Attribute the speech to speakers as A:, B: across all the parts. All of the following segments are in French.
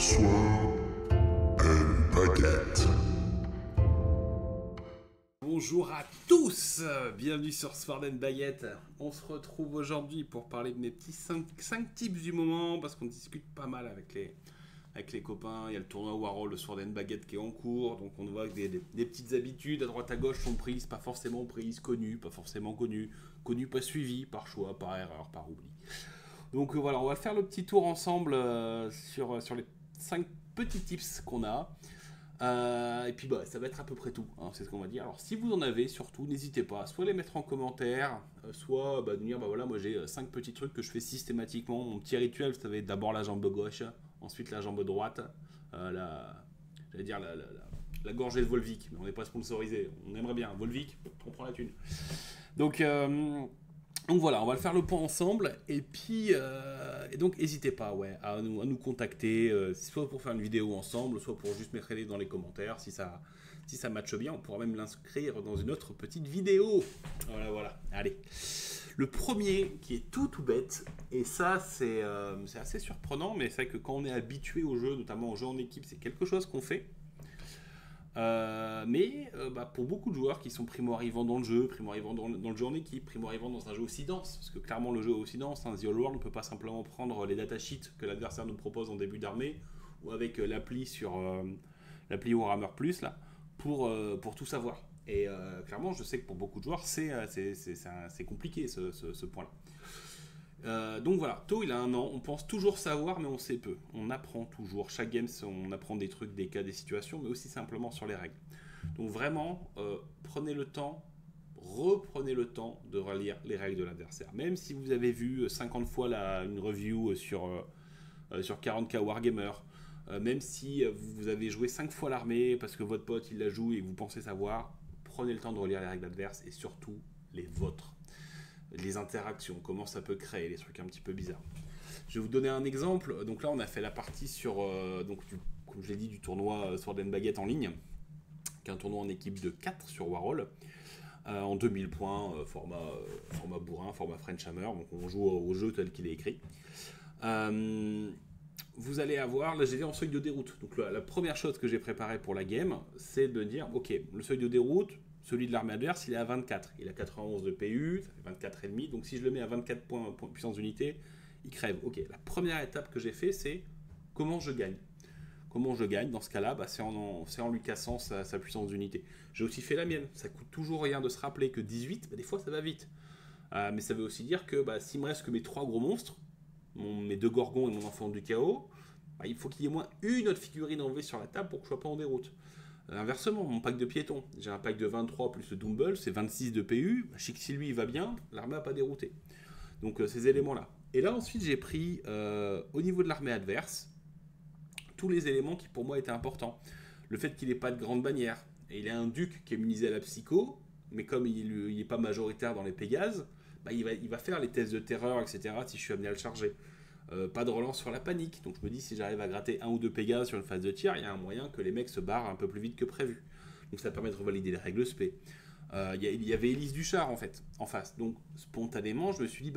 A: Sword and Baguette.
B: Bonjour à tous, bienvenue sur Sword and Baguette. On se retrouve aujourd'hui pour parler de mes petits 5 tips du moment, parce qu'on discute pas mal avec les copains. Il y a le tournoi Warhol, le Sword and Baguette qui est en cours, donc on voit que des petites habitudes à droite à gauche sont prises, pas forcément prises, connues, pas forcément connues, pas suivies, par choix, par erreur, par oubli. Donc voilà, on va faire le petit tour ensemble sur les 5 petits tips qu'on a. Et puis ça va être à peu près tout, hein, c'est ce qu'on va dire. Alors si vous en avez, surtout, n'hésitez pas, soit les mettre en commentaire, soit de dire, voilà, moi j'ai 5 petits trucs que je fais systématiquement. Mon petit rituel, vous savez, d'abord la jambe gauche, ensuite la jambe droite, j'allais dire la gorgée de Volvic, mais on n'est pas sponsorisé, on aimerait bien, Volvic, on prend la thune. Donc voilà, on va le faire le point ensemble, et puis et donc n'hésitez pas à nous contacter, soit pour faire une vidéo ensemble, soit pour juste mettre les dans les commentaires, si ça matche bien, on pourra même l'inscrire dans une autre petite vidéo. Voilà, allez. Le premier qui est tout bête, et ça c'est assez surprenant, mais c'est vrai que quand on est habitué au jeu, notamment au jeu en équipe, c'est quelque chose qu'on fait. Mais pour beaucoup de joueurs qui sont primo-arrivants dans le jeu, primo-arrivants dans le jeu en équipe, primo-arrivants dans un jeu aussi dense, parce que clairement le jeu est aussi dense, The Old World, on ne peut pas simplement prendre les datasheets que l'adversaire nous propose en début d'armée, ou avec l'appli l'appli Warhammer Plus là, pour tout savoir. Et clairement je sais que pour beaucoup de joueurs c'est compliqué ce point-là. Donc voilà, To il a 1 an, on pense toujours savoir mais on sait peu. On apprend toujours, chaque game on apprend des trucs, des cas, des situations, mais aussi simplement sur les règles. Donc vraiment, reprenez le temps de relire les règles de l'adversaire. Même si vous avez vu 50 fois une review sur 40K Wargamer, même si vous avez joué 5 fois l'armée parce que votre pote il la joue et que vous pensez savoir, prenez le temps de relire les règles d'adverse et surtout les vôtres. Les interactions, comment ça peut créer, les trucs un petit peu bizarres. Je vais vous donner un exemple. Donc là, on a fait la partie sur, comme je l'ai dit, du tournoi Sword and Baguette en ligne, qui est un tournoi en équipe de 4 sur Warhol, en 2000 points, format bourrin, format French Hammer. Donc on joue au jeu tel qu'il est écrit. Vous allez avoir, là j'ai dit en seuil de déroute. Donc la première chose que j'ai préparée pour la game, c'est de dire, ok, le seuil de déroute, celui de l'armée adverse, il est à 24. Il a 91 de PU, ça fait 24,5. Donc si je le mets à 24 points de puissance d'unité, il crève. Ok, la première étape que j'ai fait, c'est comment je gagne. Comment je gagne, dans ce cas-là, c'est en lui cassant sa puissance d'unité. J'ai aussi fait la mienne. Ça coûte toujours rien de se rappeler que 18, des fois ça va vite. Mais ça veut aussi dire que s'il me reste que mes 3 gros monstres, mes 2 gorgons et mon enfant du chaos, il faut qu'il y ait au moins une autre figurine enlevée sur la table pour que je ne sois pas en déroute. Inversement, mon pack de piétons, j'ai un pack de 23 plus le Dumble, c'est 26 de PU. Je sais que si lui il va bien, l'armée n'a pas dérouté. Donc ces éléments-là. Et là ensuite j'ai pris au niveau de l'armée adverse tous les éléments qui pour moi étaient importants. Le fait qu'il n'ait pas de grande bannière, et il a un duc qui est immunisé à la psycho, mais comme il n'est pas majoritaire dans les Pégases, il va faire les tests de terreur, etc. si je suis amené à le charger. Pas de relance sur la panique, donc je me dis si j'arrive à gratter 1 ou 2 Pégases sur une phase de tir, il y a un moyen que les mecs se barrent un peu plus vite que prévu. Donc ça permet de revalider les règles SP. Il y avait Élise Duchard en fait, en face. Donc spontanément, je me suis dit,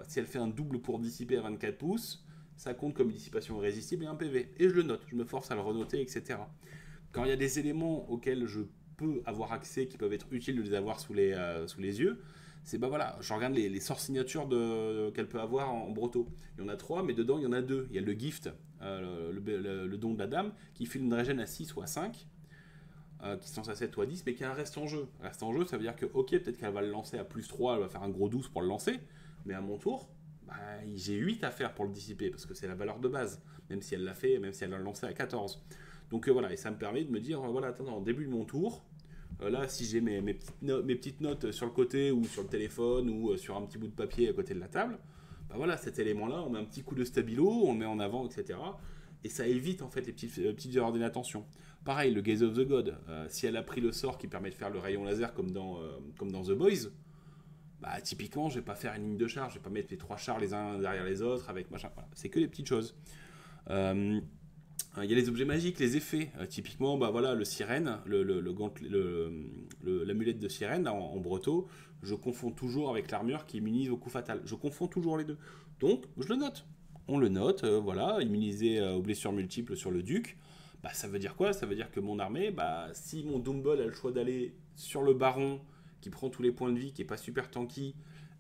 B: si elle fait un double pour dissiper à 24 pouces, ça compte comme dissipation irrésistible et un PV. Et je le note, je me force à le renoter, etc. Quand il y a des éléments auxquels je peux avoir accès, qui peuvent être utiles de les avoir sous les yeux, c'est je regarde les sorts signatures qu'elle peut avoir en Broto. Il y en a 3, mais dedans il y en a 2. Il y a le gift, le don de la dame, qui file une régène à 6 ou à 5, qui se lance à 7 ou à 10, mais qui a un reste en jeu. Un reste en jeu, ça veut dire que, ok, peut-être qu'elle va le lancer à plus 3, elle va faire un gros 12 pour le lancer, mais à mon tour, j'ai 8 à faire pour le dissiper, parce que c'est la valeur de base, même si elle l'a fait, même si elle l'a lancé à 14. Donc et ça me permet de me dire, attends, au début de mon tour, là, si j'ai mes petites notes sur le côté ou sur le téléphone ou sur un petit bout de papier à côté de la table, cet élément-là, on met un petit coup de stabilo, on le met en avant, etc. Et ça évite en fait les petites erreurs d'inattention. Pareil, le Gaze of the God, si elle a pris le sort qui permet de faire le rayon laser comme dans The Boys, typiquement, je vais pas faire une ligne de charge, je vais pas mettre les 3 chars les uns derrière les autres avec machin. Voilà, c'est que les petites choses. Il y a les objets magiques, les effets. Typiquement, le sirène, l'amulette de sirène en breto, je confonds toujours avec l'armure qui immunise au coup fatal. Je confonds toujours les deux. Donc, je le note. on le note, voilà, immunisé aux blessures multiples sur le duc. Bah, ça veut dire quoi? Ça veut dire que mon armée, bah, si mon Doomball a le choix d'aller sur le baron, qui prend tous les points de vie, qui est pas super tanky,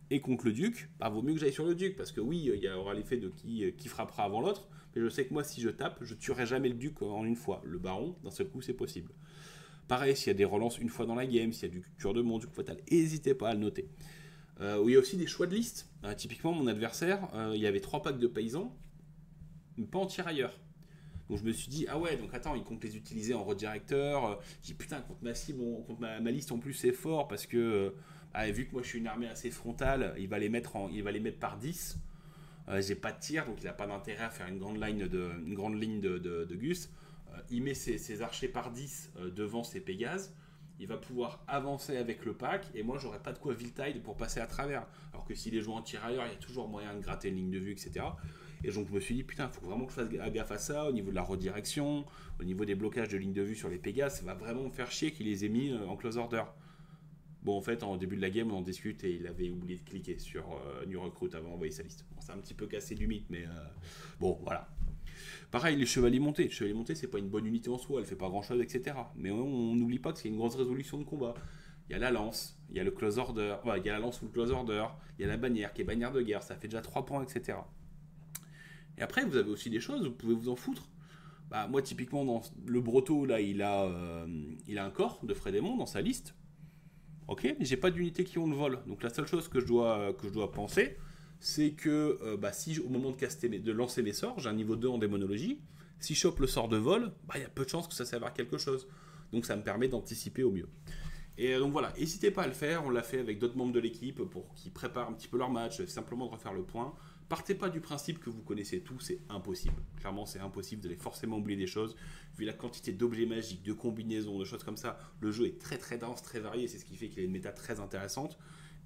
B: et contre le duc, bah, vaut mieux que j'aille sur le duc, parce que oui, il y aura l'effet de qui frappera avant l'autre, mais je sais que moi, si je tape, je tuerai jamais le duc en une fois. Le baron, d'un seul coup, c'est possible. Pareil, s'il y a des relances une fois dans la game, s'il y a du cure de monde, du coup fatal, n'hésitez pas à le noter. Où il y a aussi des choix de liste. Typiquement, mon adversaire, il y avait 3 packs de paysans, mais pas en tirailleurs. Donc je me suis dit, ah ouais, donc attends, il compte les utiliser en redirecteur. Je dis, putain, contre ma cible, contre ma liste en plus, c'est fort parce que, vu que moi je suis une armée assez frontale, il va les mettre par 10. J'ai pas de tir, donc il n'a pas d'intérêt à faire une grande ligne de Gus. Il met ses archers par 10 devant ses Pégases. Il va pouvoir avancer avec le pack, et moi j'aurai pas de quoi Viltide pour passer à travers. Alors que s'il est joué en tirailleur, il y a toujours moyen de gratter une ligne de vue, etc. Et donc je me suis dit, putain, il faut vraiment que je fasse gaffe à ça, au niveau de la redirection, au niveau des blocages de ligne de vue sur les Pégases, ça va vraiment me faire chier qu'il les ait mis en close order. Bon, en fait, en début de la game, on en discute et il avait oublié de cliquer sur New Recruit avant d'envoyer sa liste. Bon, c'est un petit peu cassé du mythe, mais bon, voilà. Pareil, les chevaliers montés. Les chevaliers montés, c'est pas une bonne unité en soi, elle fait pas grand chose, etc. Mais on n'oublie pas que c'est une grosse résolution de combat. Il y a la lance, il y a le close order, il y a la lance ou le close order, il y a la bannière qui est bannière de guerre, ça fait déjà 3 points, etc. Et après, vous avez aussi des choses, vous pouvez vous en foutre. Bah, moi, typiquement, dans le Broto, là, il a un corps de Frédémon dans sa liste. Ok, mais j'ai pas d'unités qui ont le vol. Donc la seule chose que je dois penser, c'est que si au moment de lancer mes sorts, j'ai un niveau 2 en démonologie, si je chope le sort de vol, il y a peu de chances que ça serve à quelque chose. Donc ça me permet d'anticiper au mieux. Et donc voilà, n'hésitez pas à le faire, on l'a fait avec d'autres membres de l'équipe pour qu'ils préparent un petit peu leur match, simplement de refaire le point. Partez pas du principe que vous connaissez tout, c'est impossible. Clairement, c'est impossible, vous allez forcément oublier des choses. Vu la quantité d'objets magiques, de combinaisons, de choses comme ça, le jeu est très très dense, très varié, c'est ce qui fait qu'il a une méta très intéressante.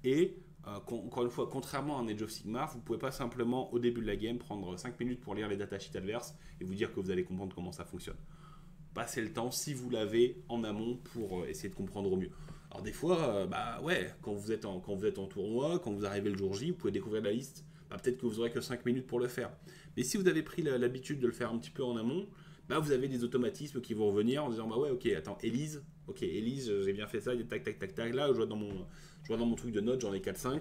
B: Et encore une fois, contrairement à un Age of Sigmar, vous ne pouvez pas simplement au début de la game prendre 5 minutes pour lire les datasheets adverses et vous dire que vous allez comprendre comment ça fonctionne. Passez le temps si vous l'avez en amont pour essayer de comprendre au mieux. Alors des fois, quand vous êtes en tournoi, quand vous arrivez le jour J, vous pouvez découvrir la liste. Peut-être que vous n'aurez que 5 minutes pour le faire. Mais si vous avez pris l'habitude de le faire un petit peu en amont, vous avez des automatismes qui vont revenir en disant ok, attends, Élise, j'ai bien fait ça, tac, tac, tac, tac, là, je vois dans mon truc de notes, j'en ai 4-5.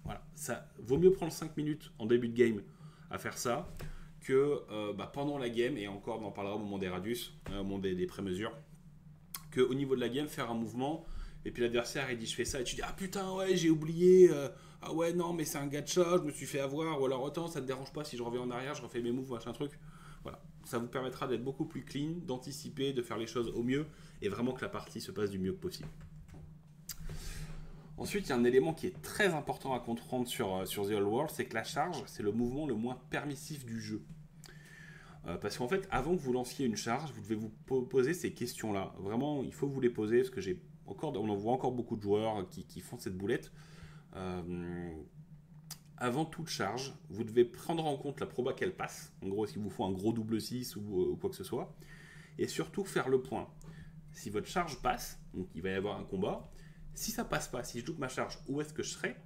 B: Voilà, ça vaut mieux prendre 5 minutes en début de game à faire ça que pendant la game, et encore on en parlera au moment des radius, au moment des pré-mesures, qu'au niveau de la game, faire un mouvement, et puis l'adversaire il dit je fais ça, et tu dis ah putain ouais j'ai oublié, ah ouais non mais c'est un gacha, je me suis fait avoir, ou alors autant ça te dérange pas si je reviens en arrière, je refais mes moves, machin truc. Voilà, ça vous permettra d'être beaucoup plus clean, d'anticiper, de faire les choses au mieux, et vraiment que la partie se passe du mieux que possible. Ensuite, il y a un élément qui est très important à comprendre sur The Old World, c'est que la charge, c'est le mouvement le moins permissif du jeu. Parce qu'en fait, avant que vous lanciez une charge, vous devez vous poser ces questions-là. Vraiment, il faut vous les poser, parce que on en voit encore beaucoup de joueurs qui font cette boulette. Avant toute charge, vous devez prendre en compte la proba qu'elle passe. En gros, s'il vous faut un gros double 6 ou quoi que ce soit. Et surtout, faire le point. Si votre charge passe, donc il va y avoir un combat. Si ça passe pas, si je loupe ma charge, où est-ce que je serai?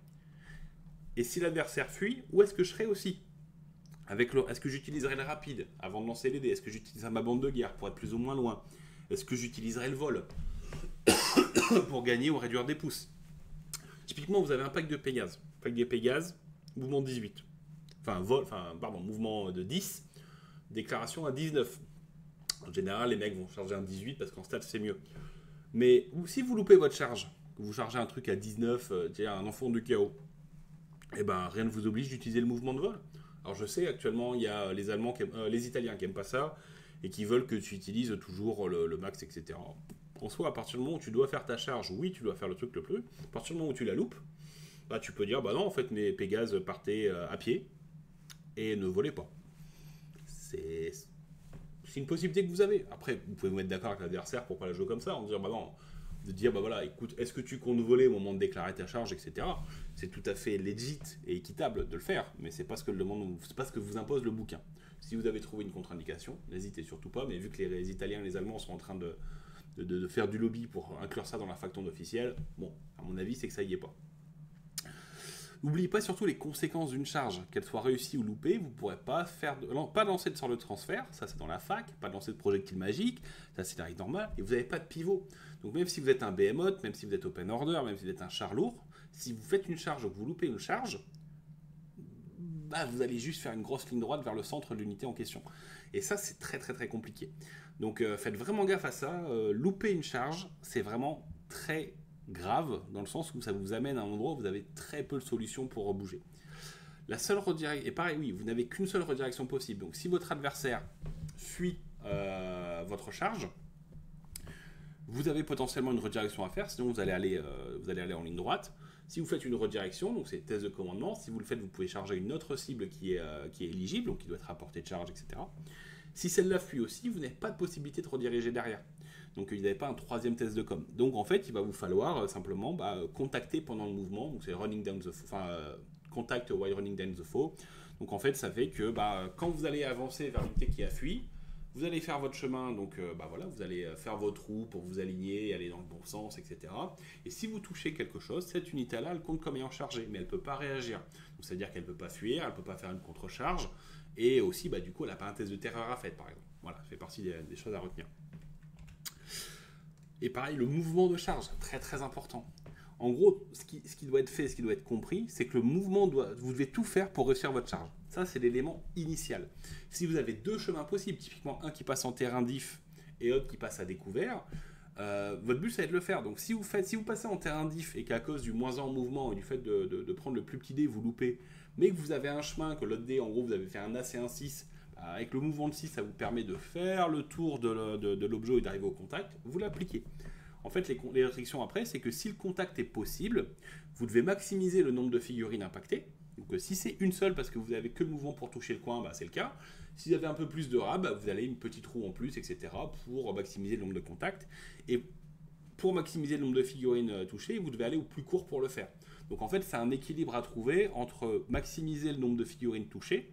B: Et si l'adversaire fuit, où est-ce que je serai aussi? Est-ce que j'utiliserai le rapide avant de lancer les dés? Est-ce que j'utiliserai ma bande de guerre pour être plus ou moins loin? Est-ce que j'utiliserai le vol pour gagner ou réduire des pouces? Typiquement, vous avez un pack de Pégase. Pack de Pégase, mouvement 18. Mouvement de 10, déclaration à 19. En général, les mecs vont charger un 18 parce qu'en stats, c'est mieux. Mais si vous loupez votre charge, que vous chargez un truc à 19, un enfant du chaos, rien ne vous oblige d'utiliser le mouvement de vol. Alors je sais, actuellement, il y a les Italiens qui n'aiment pas ça et qui veulent que tu utilises toujours le max, etc. En soi, à partir du moment où tu dois faire ta charge, oui, tu dois faire le truc le plus. À partir du moment où tu la loupes, tu peux dire, non, en fait, mes Pégases partaient à pied et ne volaient pas. C'est une possibilité que vous avez. Après, vous pouvez vous mettre d'accord avec l'adversaire pour pas la jouer comme ça, en disant, non, de dire, écoute, est-ce que tu comptes voler au moment de déclarer ta charge, etc. C'est tout à fait legit et équitable de le faire, mais c'est pas ce que c'est pas ce que vous impose le bouquin. Si vous avez trouvé une contre-indication, n'hésitez surtout pas, mais vu que les Italiens et les Allemands sont en train de faire du lobby pour inclure ça dans la facton officielle, à mon avis, c'est que ça y est pas. N'oubliez pas surtout les conséquences d'une charge, qu'elle soit réussie ou loupée, vous ne pourrez pas pas lancer de sort de transfert, ça c'est dans la fac, pas de lancer de projectile magique, ça c'est la règle normale, et vous n'avez pas de pivot. Donc même si vous êtes un behemoth, même si vous êtes open order, même si vous êtes un char lourd, si vous faites une charge ou que vous loupez une charge, bah, vous allez juste faire une grosse ligne droite vers le centre de l'unité en question. Et ça c'est très très très compliqué. Donc faites vraiment gaffe à ça, louper une charge, c'est vraiment très grave, dans le sens où ça vous amène à un endroit où vous avez très peu de solutions pour rebouger. La seule redirection, et pareil, oui, vous n'avez qu'une seule redirection possible. Donc si votre adversaire fuit votre charge, vous avez potentiellement une redirection à faire, sinon vous allez aller en ligne droite. Si vous faites une redirection, donc c'est test de commandement, si vous le faites, vous pouvez charger une autre cible qui est éligible, donc qui doit être à portée de charge, etc. Si celle-là fuit aussi, vous n'avez pas de possibilité de rediriger derrière. Donc il n'y avait pas un troisième test de com. Donc en fait, il va vous falloir simplement contacter pendant le mouvement. Donc c'est running down the, contact while running down the foe. Donc en fait, ça fait que quand vous allez avancer vers l'unité qui a fui, vous allez faire votre chemin. Donc voilà, vous allez faire votre roue pour vous aligner, aller dans le bon sens, etc. Et si vous touchez quelque chose, cette unité-là, elle compte comme ayant chargé, mais elle ne peut pas réagir. Donc c'est-à-dire qu'elle ne peut pas fuir, elle ne peut pas faire une contre-charge. Et aussi, du coup, elle n'a pas un test de terreur à faire, par exemple. Voilà, ça fait partie des choses à retenir. Et pareil, le mouvement de charge, très très important. En gros, ce qui doit être fait, ce qui doit être compris, c'est que le mouvement vous devez tout faire pour réussir votre charge. Ça, c'est l'élément initial. Si vous avez deux chemins possibles, typiquement un qui passe en terrain diff et l'autre qui passe à découvert, votre but, ça va être de le faire. Donc, si vous passez en terrain diff et qu'à cause du moins 1 en mouvement et du fait de prendre le plus petit dé, vous loupez, mais que vous avez un chemin, que l'autre dé, en gros, vous avez fait un As et un 6, avec le mouvement de 6, ça vous permet de faire le tour de l'objet et d'arriver au contact, vous l'appliquez. En fait, les restrictions après, c'est que si le contact est possible, vous devez maximiser le nombre de figurines impactées. Donc si c'est une seule parce que vous n'avez que le mouvement pour toucher le coin, c'est le cas. Si vous avez un peu plus de rats, vous allez une petite roue en plus, etc. pour maximiser le nombre de contacts. Et pour maximiser le nombre de figurines touchées, vous devez aller au plus court pour le faire. Donc en fait, c'est un équilibre à trouver entre maximiser le nombre de figurines touchées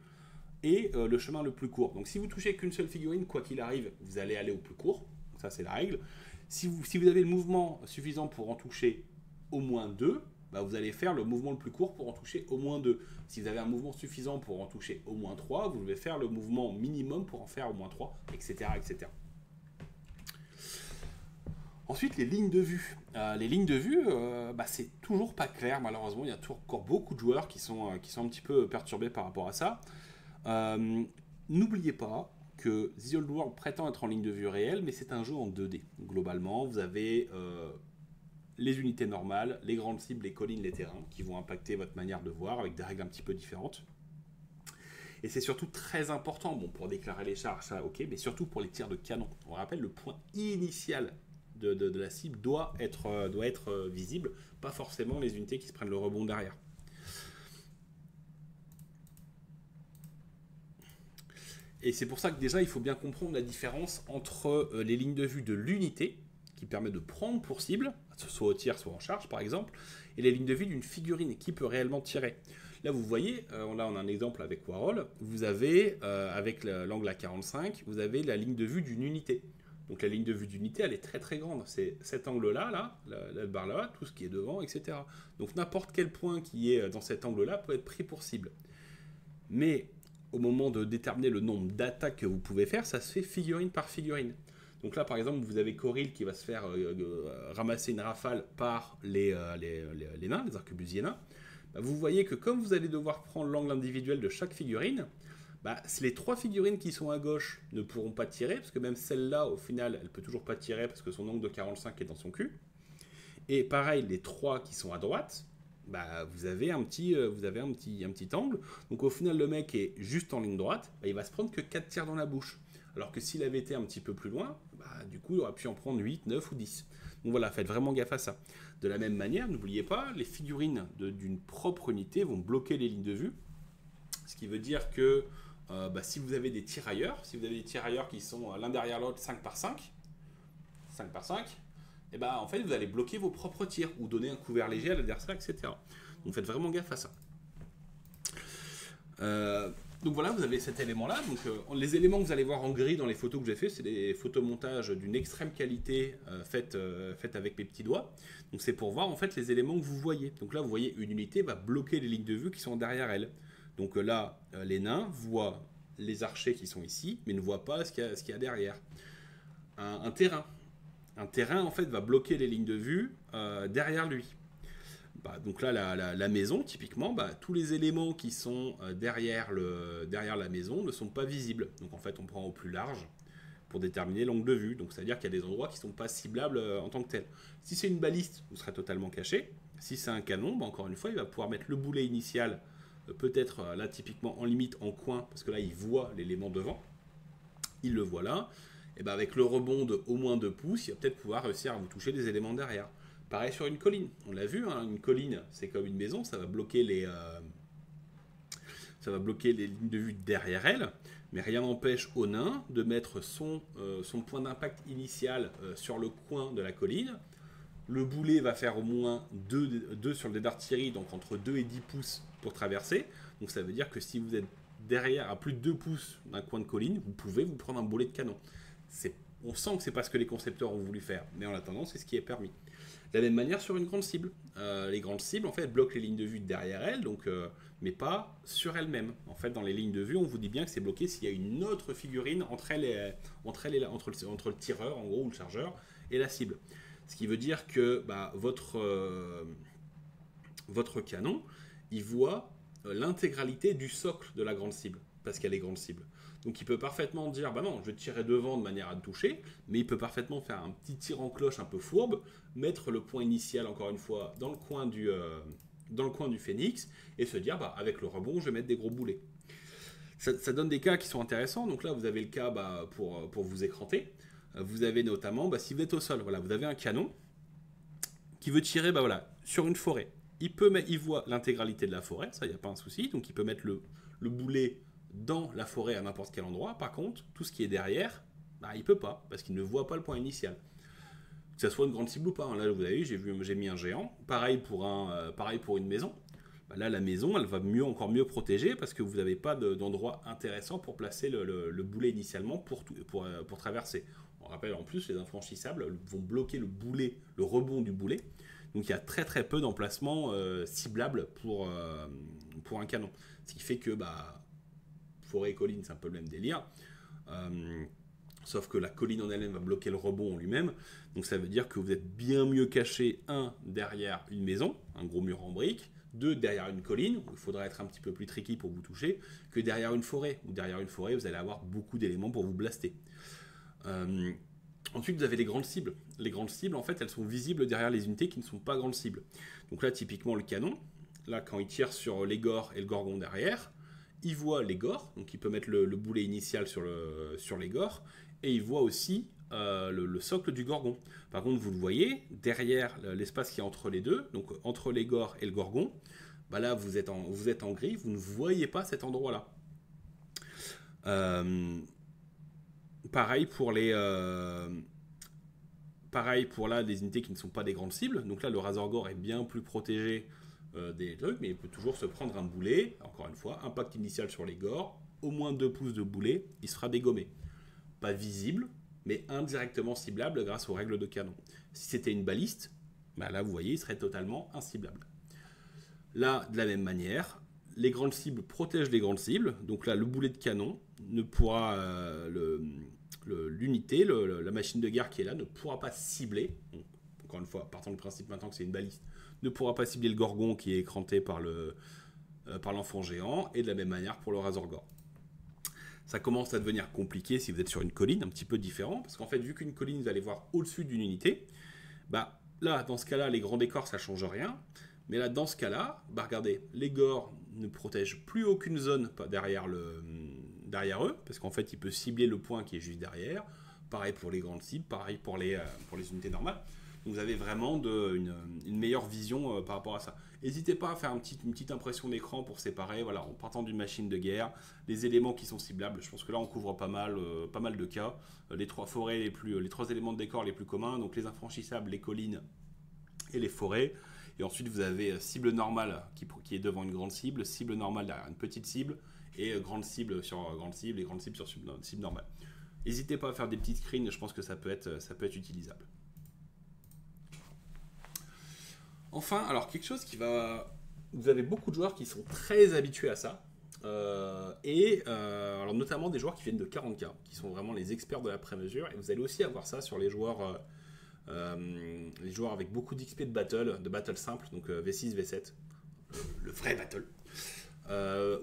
B: et le chemin le plus court. Donc si vous touchez qu'une seule figurine, quoi qu'il arrive, vous allez aller au plus court. Donc, ça, c'est la règle. Si vous avez le mouvement suffisant pour en toucher au moins 2, vous allez faire le mouvement le plus court pour en toucher au moins 2. Si vous avez un mouvement suffisant pour en toucher au moins 3, vous devez faire le mouvement minimum pour en faire au moins 3, etc. etc. Ensuite, les lignes de vue. Les lignes de vue, c'est toujours pas clair, malheureusement. Il y a encore beaucoup de joueurs qui sont un petit peu perturbés par rapport à ça. N'oubliez pas que The Old World prétend être en ligne de vue réelle, mais c'est un jeu en 2D. Globalement, vous avez les unités normales, les grandes cibles, les collines, les terrains, qui vont impacter votre manière de voir avec des règles un petit peu différentes. Et c'est surtout très important, pour déclarer les charges, ça ok, mais surtout pour les tirs de canon. On rappelle, le point initial de la cible doit être visible, pas forcément les unités qui se prennent le rebond derrière. Et c'est pour ça que déjà, il faut bien comprendre la différence entre les lignes de vue de l'unité, qui permet de prendre pour cible, soit au tir, soit en charge par exemple, et les lignes de vue d'une figurine qui peut réellement tirer. Là, vous voyez, on a un exemple avec Warhol, vous avez, avec l'angle à 45, vous avez la ligne de vue d'une unité. Donc la ligne de vue d'unité, elle est très très grande. C'est cet angle-là, la barre là, tout ce qui est devant, etc. Donc n'importe quel point qui est dans cet angle-là peut être pris pour cible. Mais au moment de déterminer le nombre d'attaques que vous pouvez faire, ça se fait figurine par figurine. Donc là, par exemple, vous avez Coril qui va se faire ramasser une rafale par les nains, les arquebusiers nains. Vous voyez que comme vous allez devoir prendre l'angle individuel de chaque figurine, les 3 figurines qui sont à gauche ne pourront pas tirer, parce que même celle-là, au final, elle peut toujours pas tirer parce que son angle de 45 est dans son cul. Et pareil, les 3 qui sont à droite, vous avez un petit angle. Donc au final, le mec est juste en ligne droite, il va se prendre que 4 tirs dans la bouche. Alors que s'il avait été un petit peu plus loin, du coup, il aurait pu en prendre 8, 9 ou 10. Donc voilà, faites vraiment gaffe à ça. De la même manière, n'oubliez pas, les figurines d'une propre unité vont bloquer les lignes de vue. Ce qui veut dire que si vous avez des tirailleurs, qui sont l'un derrière l'autre 5 par 5, en fait, vous allez bloquer vos propres tirs ou donner un couvert léger à l'adversaire, etc. Donc faites vraiment gaffe à ça. Donc voilà, vous avez cet élément-là. Donc les éléments que vous allez voir en gris dans les photos que j'ai fait, c'est des photomontages d'une extrême qualité faites avec mes petits doigts. Donc c'est pour voir en fait les éléments que vous voyez. Donc là, vous voyez une unité va bloquer les lignes de vue qui sont derrière elle. Donc là, les nains voient les archers qui sont ici, mais ne voient pas ce qu'il y a derrière. Un terrain. Un terrain en fait va bloquer les lignes de vue derrière lui. Donc là, la maison, typiquement, tous les éléments qui sont derrière la maison ne sont pas visibles. Donc en fait, on prend au plus large pour déterminer l'angle de vue. Donc c'est-à-dire qu'il y a des endroits qui ne sont pas ciblables en tant que tels. Si c'est une baliste, vous serez totalement caché. Si c'est un canon, encore une fois, il va pouvoir mettre le boulet initial, peut-être là typiquement en limite, en coin, parce que là, il voit l'élément devant. Il le voit là. Et avec le rebond de au moins 2 pouces, il va peut-être pouvoir réussir à vous toucher des éléments derrière. Pareil sur une colline, on l'a vu, hein, une colline c'est comme une maison, ça va bloquer les lignes de vue derrière elle, mais rien n'empêche au nain de mettre son point d'impact initial sur le coin de la colline. Le boulet va faire au moins 2 sur le dé d'artillerie, donc entre 2 et 10 pouces pour traverser. Donc ça veut dire que si vous êtes derrière à plus de 2 pouces d'un coin de colline, vous pouvez vous prendre un boulet de canon. On sent que c'est pas ce que les concepteurs ont voulu faire, mais en attendant, c'est ce qui est permis. De la même manière sur une grande cible. Les grandes cibles, en fait, bloquent les lignes de vue derrière elles, mais pas sur elles-mêmes. En fait, dans les lignes de vue, on vous dit bien que c'est bloqué s'il y a une autre figurine entre le tireur, en gros, ou le chargeur, et la cible. Ce qui veut dire que votre canon, il voit l'intégralité du socle de la grande cible, parce qu'elle est grande cible. Donc il peut parfaitement dire, non, je vais tirer devant de manière à le toucher, mais il peut parfaitement faire un petit tir en cloche un peu fourbe, mettre le point initial, encore une fois, dans le coin du phénix, et se dire, avec le rebond, je vais mettre des gros boulets. Ça donne des cas qui sont intéressants. Donc là, vous avez le cas pour vous écranter. Vous avez notamment, si vous êtes au sol, voilà, vous avez un canon qui veut tirer sur une forêt. Il voit l'intégralité de la forêt, ça, il n'y a pas un souci, donc il peut mettre le boulet dans la forêt à n'importe quel endroit. Par contre, tout ce qui est derrière, il peut pas, parce qu'il ne voit pas le point initial. Que ça soit une grande cible ou pas. Là, vous avez vu, j'ai mis un géant. Pareil pour une maison. Là, la maison, elle va encore mieux protéger, parce que vous n'avez pas d'endroit intéressant pour placer le boulet initialement pour traverser. On rappelle en plus, les infranchissables vont bloquer le rebond du boulet. Donc il y a très très peu d'emplacements ciblables pour un canon. Ce qui fait que forêt et colline, c'est un peu le même délire. Sauf que la colline en elle-même va bloquer le rebond en lui-même. Donc ça veut dire que vous êtes bien mieux caché, derrière une maison, un gros mur en briques, 2 derrière une colline, où il faudra être un petit peu plus tricky pour vous toucher, que derrière une forêt. Ou derrière une forêt, vous allez avoir beaucoup d'éléments pour vous blaster. Ensuite, vous avez les grandes cibles. Les grandes cibles, en fait, elles sont visibles derrière les unités qui ne sont pas grandes cibles. Donc là, typiquement, le canon, là, quand il tire sur l'égore et le gorgon derrière, il voit l'égore, donc il peut mettre le boulet initial sur l'égore, et il voit aussi le socle du gorgon. Par contre, vous le voyez, derrière l'espace qui est entre les deux, donc entre l'égore et le gorgon, là, vous êtes en gris, vous ne voyez pas cet endroit-là. Pareil pour des unités qui ne sont pas des grandes cibles. Donc là, le Razorgore est bien plus protégé des trucs, mais il peut toujours se prendre un boulet. Encore une fois, impact initial sur les gores, au moins 2 pouces de boulet, il sera dégommé. Pas visible, mais indirectement ciblable grâce aux règles de canon. Si c'était une baliste, là, vous voyez, il serait totalement inciblable. Là, de la même manière, les grandes cibles protègent les grandes cibles. Donc là, le boulet de canon ne pourra... l'unité, la machine de guerre qui est là, ne pourra pas cibler. Donc, encore une fois, partant du principe maintenant que c'est une baliste, ne pourra pas cibler le gorgon qui est écranté par l'enfant géant, et de la même manière pour le Razorgore. Ça commence à devenir compliqué si vous êtes sur une colline, un petit peu différent, parce qu'en fait, vu qu'une colline, vous allez voir au-dessus d'une unité, là, dans ce cas-là, les grands décors, ça ne change rien. Mais là, dans ce cas-là, regardez, les gores ne protègent plus aucune zone derrière eux, parce qu'en fait, il peut cibler le point qui est juste derrière. Pareil pour les grandes cibles, pareil pour les unités normales. Donc vous avez vraiment une meilleure vision par rapport à ça. N'hésitez pas à faire une petite impression d'écran pour séparer, en partant d'une machine de guerre, les éléments qui sont ciblables. Je pense que là, on couvre pas mal de cas. Les 3 forêts les 3 éléments de décor les plus communs, donc les infranchissables, les collines et les forêts. Et ensuite, vous avez cible normale qui est devant une grande cible, cible normale derrière une petite cible, et grande cible sur grande cible et grande cible sur cible normale. N'hésitez pas à faire des petits screens, je pense que ça peut être utilisable. Enfin, alors quelque chose qui va... Vous avez beaucoup de joueurs qui sont très habitués à ça, alors notamment des joueurs qui viennent de 40K, qui sont vraiment les experts de la pré-mesure, et vous allez aussi avoir ça sur les joueurs avec beaucoup d'XP de battle simple, donc V6, V7, le vrai battle,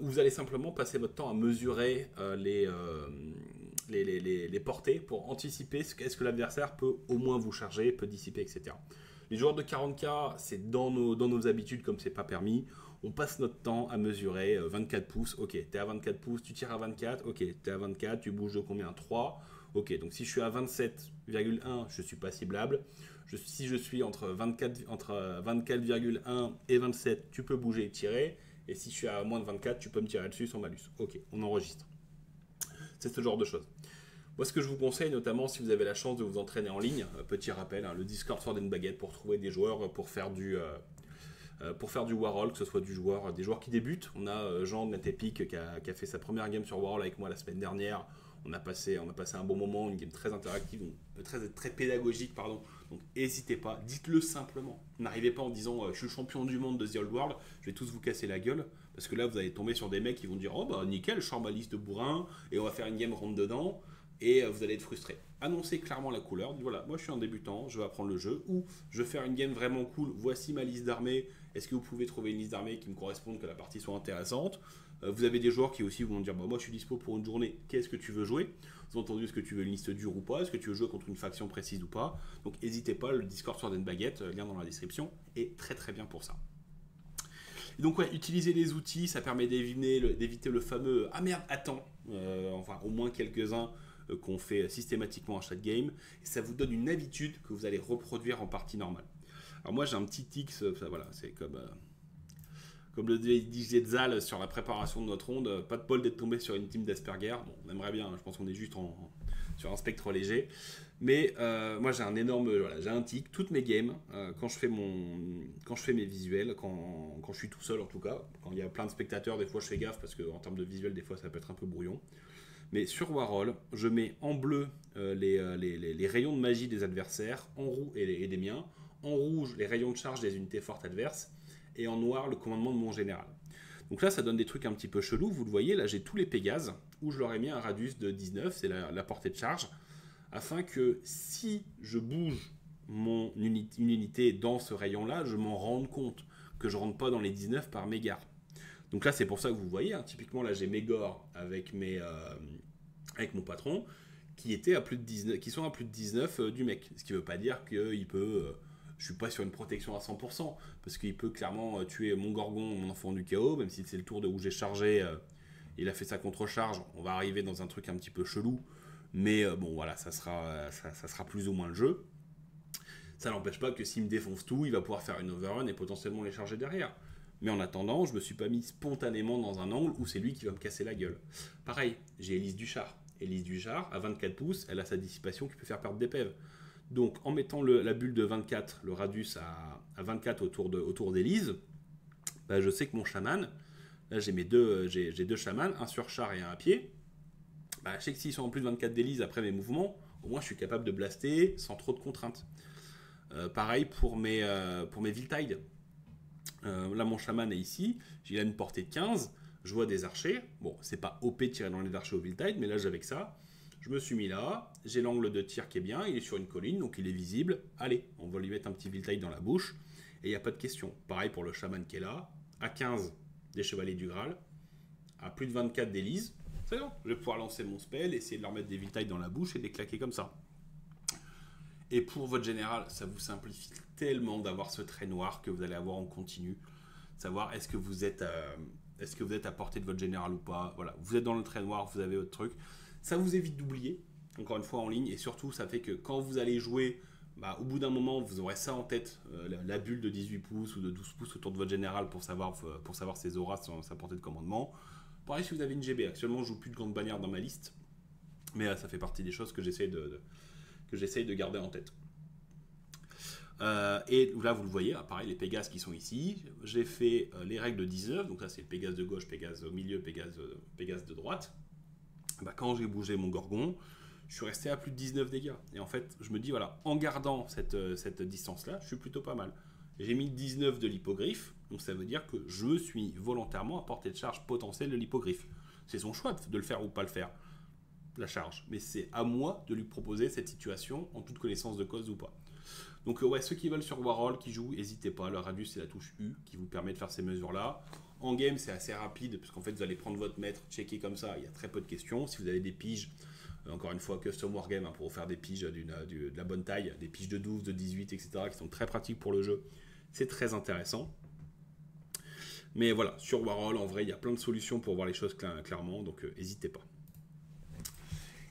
B: où vous allez simplement passer votre temps à mesurer les portées pour anticiper est-ce que l'adversaire peut au moins vous charger, peut dissiper, etc. Les joueurs de 40K, c'est dans nos habitudes, comme c'est pas permis, on passe notre temps à mesurer 24 pouces, ok, t'es à 24 pouces, tu tires à 24, ok, t'es à 24, tu bouges de combien? 3, ok, donc si je suis à 27,1, je suis pas ciblable. Si je suis entre 24,1 et 27, tu peux bouger et tirer. Et si je suis à moins de 24, tu peux me tirer dessus sans malus. Ok, on enregistre. C'est ce genre de choses. Moi, ce que je vous conseille, notamment si vous avez la chance de vous entraîner en ligne, petit rappel, le Discord Sword and Baguette pour trouver des joueurs pour faire du Warhol, que ce soit des joueurs qui débutent. On a Jean de Natepic qui a fait sa première game sur Warhol avec moi la semaine dernière. On a passé un bon moment, une game très interactive, très pédagogique, pardon. Donc n'hésitez pas, dites-le simplement. N'arrivez pas en disant je suis champion du monde de The Old World, je vais tous vous casser la gueule. Parce que là, vous allez tomber sur des mecs qui vont dire oh bah nickel, je sors ma liste de bourrin et on va faire une game rentre dedans. Et vous allez être frustré. Annoncez clairement la couleur. Voilà, moi je suis un débutant, je vais apprendre le jeu. Ou je vais faire une game vraiment cool. Voici ma liste d'armées. Est-ce que vous pouvez trouver une liste d'armées qui me corresponde, que la partie soit intéressante? Vous avez des joueurs qui aussi vont dire bah, moi je suis dispo pour une journée. Qu'est-ce que tu veux jouer? Vous avez entendu, est-ce que tu veux une liste dure ou pas? Est-ce que tu veux jouer contre une faction précise ou pas? Donc n'hésitez pas, le Discord Sword and Baguette, lien dans la description, est très très bien pour ça. Et donc ouais, utiliser les outils, ça permet d'éviter le fameux ah merde, attends, enfin au moins quelques-uns qu'on fait systématiquement à chaque game, et ça vous donne une habitude que vous allez reproduire en partie normale. Alors moi j'ai un petit tic, voilà, c'est comme le disait Zal sur la préparation de notre ronde, pas de bol d'être tombé sur une team d'Asperger. Bon, on aimerait bien, je pense qu'on est juste sur un spectre léger, mais moi j'ai j'ai un tic. Toutes mes games, quand je fais mes visuels, quand je suis tout seul en tout cas, quand il y a plein de spectateurs, des fois je fais gaffe parce qu'en termes de visuel, des fois ça peut être un peu brouillon. Mais sur Warhol, je mets en bleu les rayons de magie des adversaires, en rouge et des miens, en rouge les rayons de charge des unités fortes adverses, et en noir le commandement de mon général. Donc là, ça donne des trucs un petit peu chelous. Vous le voyez, là j'ai tous les Pégases, où je leur ai mis un radius de 19, c'est la portée de charge, afin que si je bouge une unité dans ce rayon-là, je m'en rende compte, que je ne rentre pas dans les 19 par mégare. Donc là, c'est pour ça que vous voyez, typiquement là j'ai Mégor avec mon patron, qui sont à plus de 19 du mec. Ce qui ne veut pas dire qu'il peut... je suis pas sur une protection à 100%, parce qu'il peut clairement tuer mon Gorgon, mon enfant du chaos, même si c'est le tour de où j'ai chargé, il a fait sa contre-charge, on va arriver dans un truc un petit peu chelou, mais bon voilà, ça sera plus ou moins le jeu. Ça n'empêche pas que s'il me défonce tout, il va pouvoir faire une overrun et potentiellement les charger derrière. Mais en attendant, je me suis pas mis spontanément dans un angle où c'est lui qui va me casser la gueule. Pareil, j'ai Élise Duchard. Élise Duchard, à 24 pouces, elle a sa dissipation qui peut faire perdre des PEV. Donc en mettant la bulle de 24, le radius à 24 autour d'Élise, bah, je sais que mon chaman, là j'ai deux chamans, un sur char et un à pied, bah, je sais que s'ils sont en plus de 24 d'Élise après mes mouvements, au moins je suis capable de blaster sans trop de contraintes. Pareil pour mes Viltide. Là mon chaman est ici, il a une portée de 15, je vois des archers, bon c'est pas OP de tirer dans les archers au Viltide, mais là j'avais que ça, je me suis mis là, j'ai l'angle de tir qui est bien, il est sur une colline donc il est visible, allez on va lui mettre un petit Viltide dans la bouche, et il n'y a pas de question. Pareil pour le chaman qui est là, à 15 des chevaliers du Graal, à plus de 24 d'Élise, c'est bon, je vais pouvoir lancer mon spell, essayer de leur mettre des Viltide dans la bouche et de les claquer comme ça. Et pour votre général, ça vous simplifie tellement d'avoir ce trait noir que vous allez avoir en continu. Savoir est-ce que vous êtes à portée de votre général ou pas. Voilà, vous êtes dans le trait noir, vous avez votre truc. Ça vous évite d'oublier, encore une fois en ligne. Et surtout, ça fait que quand vous allez jouer, bah, au bout d'un moment, vous aurez ça en tête. La bulle de 18 pouces ou de 12 pouces autour de votre général pour savoir ses auras, sa portée de commandement. Pareil si vous avez une GB. Actuellement, je ne joue plus de grande bannière dans ma liste. Mais ça fait partie des choses que j'essaye de garder en tête. Et là, vous le voyez, pareil, les Pégases qui sont ici. J'ai fait les règles de 19, donc là, c'est le Pégase de gauche, Pégase au milieu, Pégase de droite. Bah, quand j'ai bougé mon Gorgon, je suis resté à plus de 19 dégâts. Et en fait, je me dis, voilà, en gardant cette distance-là, je suis plutôt pas mal. J'ai mis 19 de l'hippogriffe, donc ça veut dire que je me suis volontairement à portée de charge potentielle de l'hippogriffe. C'est son choix de le faire ou pas le faire, la charge. Mais c'est à moi de lui proposer cette situation en toute connaissance de cause ou pas. Donc ouais, ceux qui veulent sur Warhol, qui jouent, n'hésitez pas. Le radius, c'est la touche U qui vous permet de faire ces mesures-là. En game, c'est assez rapide, parce qu'en fait, vous allez prendre votre mètre, checker comme ça, il y a très peu de questions. Si vous avez des piges, encore une fois, custom wargame, pour vous faire des piges de la bonne taille, des piges de 12, de 18, etc., qui sont très pratiques pour le jeu, c'est très intéressant. Mais voilà, sur Warhol, en vrai, il y a plein de solutions pour voir les choses clairement, donc n'hésitez pas.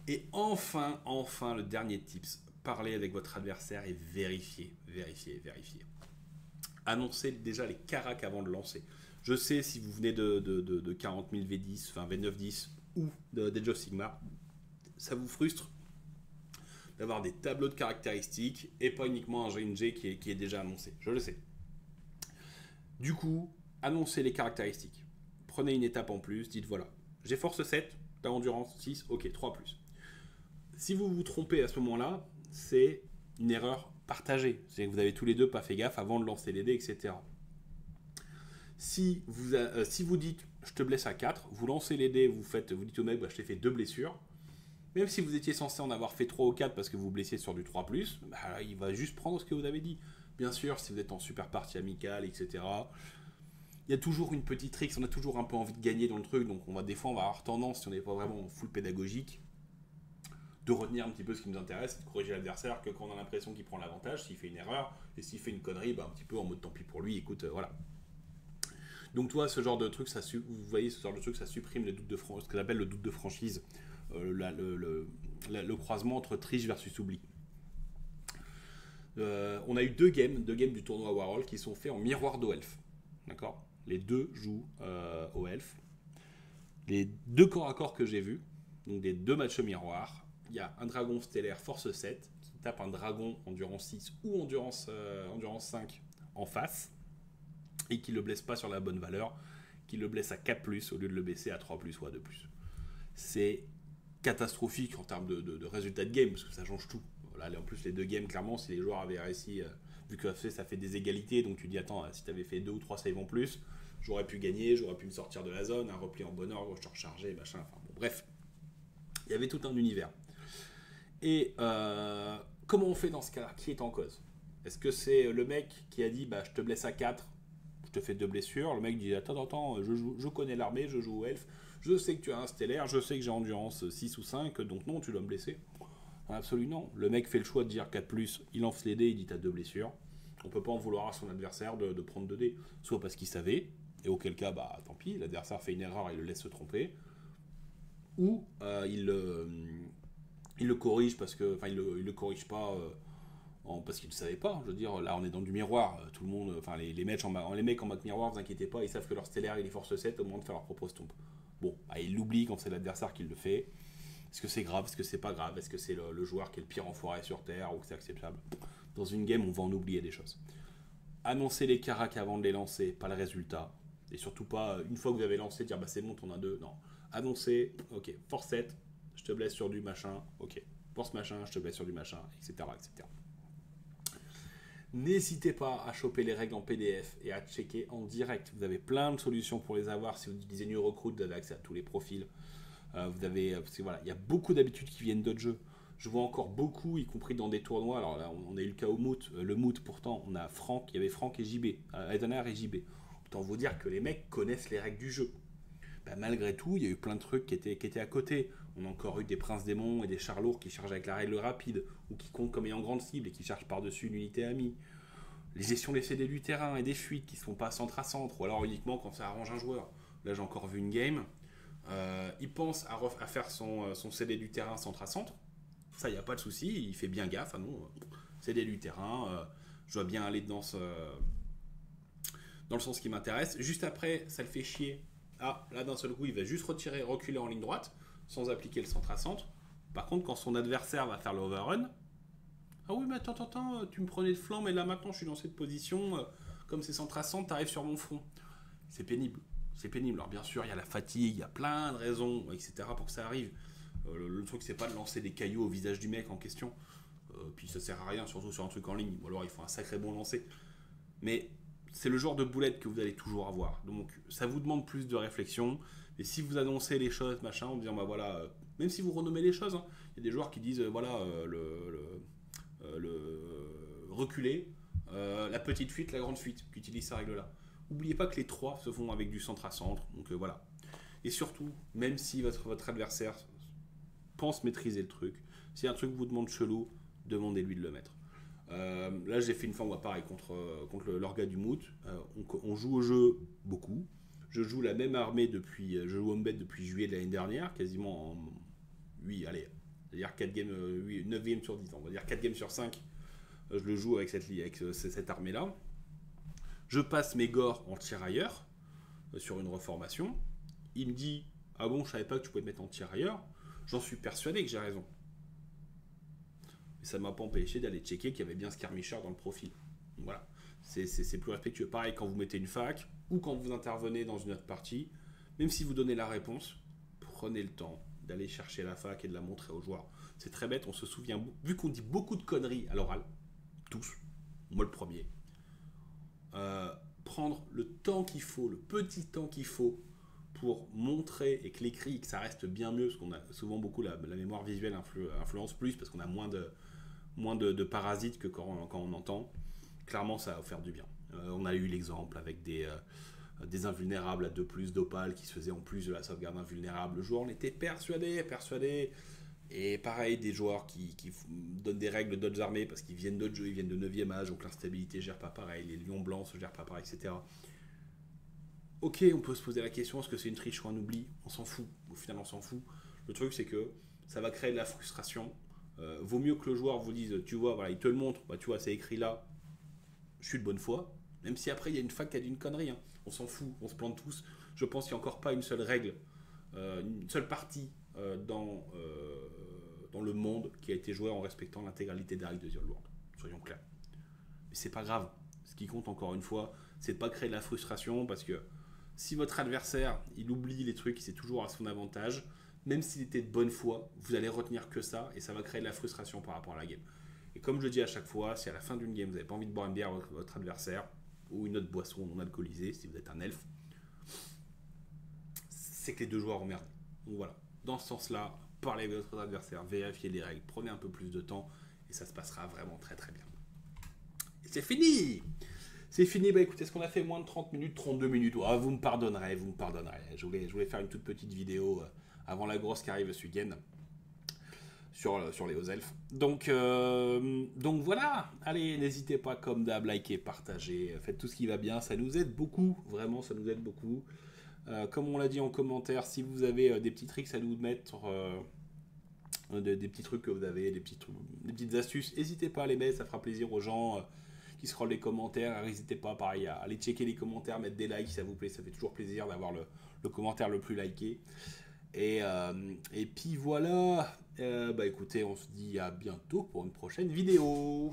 B: Et enfin, le dernier tips, parlez avec votre adversaire et vérifiez. Annoncez déjà les caracs avant de lancer. Je sais, si vous venez de 40 000 V10, enfin V9-10 ou d'Age of Sigmar, ça vous frustre d'avoir des tableaux de caractéristiques et pas uniquement un GNG qui est déjà annoncé. Je le sais. Du coup, annoncez les caractéristiques. Prenez une étape en plus, dites voilà, j'ai force 7, t'as endurance 6, ok, 3+. Si vous vous trompez à ce moment-là, c'est une erreur partagée. C'est que vous avez tous les deux pas fait gaffe avant de lancer les dés, etc. Si vous dites je te blesse à 4, vous lancez les dés, vous dites au mec bah, je t'ai fait 2 blessures. Même si vous étiez censé en avoir fait 3 ou 4 parce que vous blessiez sur du 3+, bah, il va juste prendre ce que vous avez dit. Bien sûr, si vous êtes en super partie amicale, etc., il y a toujours une petite trick, on a toujours un peu envie de gagner dans le truc, donc des fois on va avoir tendance, si on n'est pas vraiment en full pédagogique, de retenir un petit peu ce qui nous intéresse, de corriger l'adversaire que quand on a l'impression qu'il prend l'avantage, s'il fait une erreur, et s'il fait une connerie, bah, un petit peu en mode tant pis pour lui, écoute, voilà. Donc toi, ce genre de truc, vous voyez, ce genre de truc, ça supprime le doute de ce que j'appelle le doute de franchise, le croisement entre triche versus oubli. On a eu deux games du tournoi Warhol qui sont faits en miroir d'Oelf. D'accord ? Les deux jouent au Elf. Les deux corps à corps que j'ai vus, donc des deux matchs miroir, il y a un dragon stellaire force 7 qui tape un dragon endurance 6 ou endurance 5 en face et qui ne le blesse pas sur la bonne valeur, qui le blesse à 4+, au lieu de le blesser à 3+, ou à 2+. C'est catastrophique en termes de résultats de game, parce que ça change tout. Là, en plus, les deux games, clairement, si les joueurs avaient réussi, vu que ça fait des égalités, donc tu dis, attends, si tu avais fait 2 ou 3 saves en plus, j'aurais pu gagner, j'aurais pu me sortir de la zone, un repli en bon ordre, je te rechargeais, machin, enfin bon, bref. Il y avait tout un univers. Et comment on fait dans ce cas-là ? Qui est en cause ? Est-ce que c'est le mec qui a dit, bah, je te blesse à 4, je te fais 2 blessures ? Le mec dit, attends, je connais l'armée, je joue au elfe, je sais que tu as un stellaire, je sais que j'ai endurance 6 ou 5, donc non, tu dois me blesser. Absolument. Le mec fait le choix de dire 4+, il lance les dés, il dit t'as 2 blessures. On peut pas en vouloir à son adversaire de prendre 2 dés. Soit parce qu'il savait, et auquel cas, bah tant pis, l'adversaire fait une erreur et le laisse se tromper. Ou il le corrige parce que. Enfin, il le corrige pas parce qu'il ne savait pas. Je veux dire, là on est dans du miroir. Tout le monde. Enfin, les mecs en mode miroir, vous inquiétez pas, ils savent que leur stellaire il est force 7 au moment de faire leur propre stomp. Bon, il l'oublie quand c'est l'adversaire qui le fait. Est-ce que c'est grave ? Est-ce que c'est pas grave ? Est-ce que c'est le joueur qui est le pire enfoiré sur Terre ou que c'est acceptable ? Dans une game, on va en oublier des choses. Annoncez les caracs avant de les lancer, pas le résultat. Et surtout pas, une fois que vous avez lancé, dire bah c'est bon, t'en as 2. Non. Annoncez, ok, force 7, je te blesse sur du machin, ok. Force machin, je te blesse sur du machin, etc. etc. N'hésitez pas à choper les règles en PDF et à checker en direct. Vous avez plein de solutions pour les avoir. Si vous utilisez New Recruit, vous avez accès à tous les profils. Vous avez, parce que voilà, il y a beaucoup d'habitudes qui viennent d'autres jeux. Je vois encore beaucoup, y compris dans des tournois. Alors là, on a eu le cas au Moot. Le Moot, pourtant, on a Franck, il y avait Franck et JB, Edener et JB. Autant vous dire que les mecs connaissent les règles du jeu. Bah, malgré tout, il y a eu plein de trucs qui étaient à côté. On a encore eu des princes démons et des chars lourds qui chargent avec la règle rapide, ou qui comptent comme ayant grande cible et qui chargent par-dessus une unité amie. Les gestions des CD du terrain et des fuites qui ne se font pas centre à centre, ou alors uniquement quand ça arrange un joueur. Là, j'ai encore vu une game. Il pense à faire son CD du terrain centre à centre. Ça, il n'y a pas de souci. Il fait bien gaffe. Ah non, CD du terrain. Je dois bien aller dans le sens qui m'intéresse. Juste après, ça le fait chier. Ah, là, d'un seul coup, il va juste reculer en ligne droite sans appliquer le centre à centre. Par contre, quand son adversaire va faire l'overrun, Ah oui, mais attends, tu me prenais de flanc, mais là maintenant je suis dans cette position, comme c'est sans traçant, t'arrives sur mon front. C'est pénible. C'est pénible. Alors bien sûr, il y a la fatigue, il y a plein de raisons, etc. pour que ça arrive. Le truc, c'est pas de lancer des cailloux au visage du mec en question. Puis ça sert à rien, surtout sur un truc en ligne. Ou alors il faut un sacré bon lancer. Mais c'est le genre de boulette que vous allez toujours avoir. Donc ça vous demande plus de réflexion. Et si vous annoncez les choses, machin, en disant bah voilà, même si vous renommez les choses, hein, il y a des joueurs qui disent voilà, reculer, la petite fuite, la grande fuite, qui utilisent ces règles-là. N'oubliez pas que les trois se font avec du centre à centre. Donc voilà. Et surtout, même si votre adversaire pense maîtriser le truc, si un truc vous demande chelou, demandez-lui de le mettre. Là, j'ai fait une fois, pareil, contre l'orga du Moot. On joue au jeu beaucoup. Je joue la même armée depuis. Je joue Hombet depuis juillet de l'année dernière, quasiment en 8, allez, c'est-à-dire 4 games, 9 games sur 10, on va dire 4 games sur 5. Je le joue avec cette armée-là. Je passe mes gores en tirailleur sur une reformation. Il me dit ah bon, je savais pas que tu pouvais te mettre en tirailleur. J'en suis persuadé que j'ai raison. Mais ça ne m'a pas empêché d'aller checker qu'il y avait bien Skirmisher dans le profil. Donc voilà, c'est plus respectueux. Pareil, quand vous mettez une fac ou quand vous intervenez dans une autre partie, même si vous donnez la réponse, prenez le temps d'aller chercher la fac et de la montrer aux joueurs. C'est très bête, on se souvient, vu qu'on dit beaucoup de conneries à l'oral, tous, moi le premier, prendre le temps qu'il faut, le petit temps qu'il faut pour montrer et que l'écrit, que ça reste bien mieux, parce qu'on a souvent beaucoup la mémoire visuelle influence plus, parce qu'on a moins de parasites que quand on entend. Clairement, ça va faire du bien. On a eu l'exemple avec des invulnérables à 2+ d'opale qui se faisaient en plus de la sauvegarde invulnérable. Le joueur, on était persuadé. Et pareil, des joueurs qui donnent des règles d'autres armées parce qu'ils viennent d'autres jeux, ils viennent de 9e âge, donc l'instabilité ne gère pas pareil, les lions blancs se gèrent pas pareil, etc. Ok, on peut se poser la question, est-ce que c'est une triche ou un oubli? On s'en fout, au final on s'en fout. Le truc c'est que ça va créer de la frustration. Vaut mieux que le joueur vous dise, tu vois, voilà, il te le montre, bah, tu vois, c'est écrit là, je suis de bonne foi. Même si après il y a une fac qui a dit une connerie, hein. On s'en fout, on se plante tous. Je pense qu'il n'y a encore pas une seule règle, une seule partie dans le monde qui a été jouée en respectant l'intégralité des règles de The Old World. Soyons clairs. Mais c'est pas grave. Ce qui compte encore une fois, c'est de pas créer de la frustration parce que si votre adversaire il oublie les trucs, c'est toujours à son avantage. Même s'il était de bonne foi, vous allez retenir que ça et ça va créer de la frustration par rapport à la game. Et comme je le dis à chaque fois, si à la fin d'une game vous n'avez pas envie de boire une bière avec votre adversaire ou une autre boisson non alcoolisée, si vous êtes un elfe, c'est que les deux joueurs ont merdé. Donc voilà, dans ce sens-là, parlez avec votre adversaire, vérifiez les règles, prenez un peu plus de temps et ça se passera vraiment très très bien. Et c'est fini. C'est fini, bah écoutez, est-ce qu'on a fait moins de 30 minutes, 32 minutes? Oh, vous me pardonnerez. Je voulais faire une toute petite vidéo avant la grosse qui arrive ce week-end sur les hauts elfes. Donc voilà, allez, n'hésitez pas comme d'hab, likez, partagez, faites tout ce qui va bien, ça nous aide beaucoup, vraiment ça nous aide beaucoup. Comme on l'a dit en commentaire, si vous avez des petits tricks à nous mettre, des petits trucs que vous avez, des petites astuces, n'hésitez pas à les mettre, ça fera plaisir aux gens qui scrollent les commentaires. N'hésitez pas pareil à aller checker les commentaires, mettre des likes si ça vous plaît, ça fait toujours plaisir d'avoir le commentaire le plus liké. Et puis voilà, bah écoutez, on se dit à bientôt pour une prochaine vidéo.